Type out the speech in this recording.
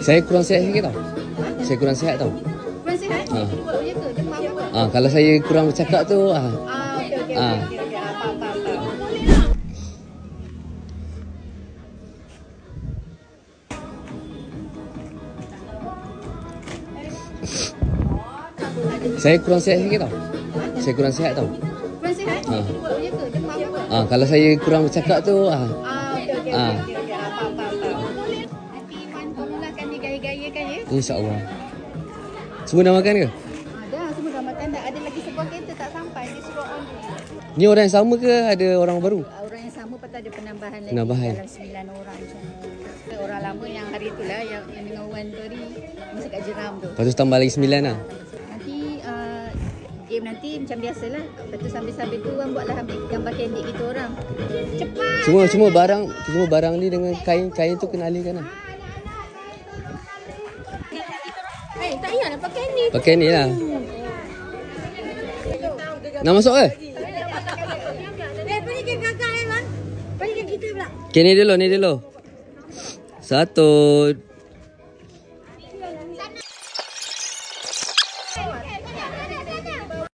Saya kurang sihat sikit tau. Saya kurang sihat tau. Kurang sihat? Ha. Oh, ya ke? Demam apa? Kalau saya kurang bercakap tu Okey. Faham. Saya kurang sihat sikit tau. Saya kurang sihat tau. Kurang sihat? Oh, ya ke? Demam apa? Kalau saya kurang bercakap tu Okey. Faham. Nanti Iman pemulakan digaya-gayakan ya? InsyaAllah. Semua dah makan ke? Dah, semua dah makan dah. Ada lagi sebuah kereta tak sampai. Dia suruh on dulu. Ni orang yang sama ke ada orang baru? Orang yang sama patut ada penambahan lagi Penambahan. dalam 9 orang macam ni. Orang lama yang hari itulah yang dengan Wan tu hari masa kat Jeram tu. Lepas tu tambah lagi 9 lah. Nanti game nanti macam biasalah. Lepas tu sambil-sambil tu Wan buatlah ambil gambar candid kita orang. Cepat. Semua barang ni dengan kain tu kena alihkan lah. Tak payahlah pakai ni. Pakai ni lah. Nak masuk ke? Berikan kakak Iman. Berikan kita pula. Okay, ni dulu. 1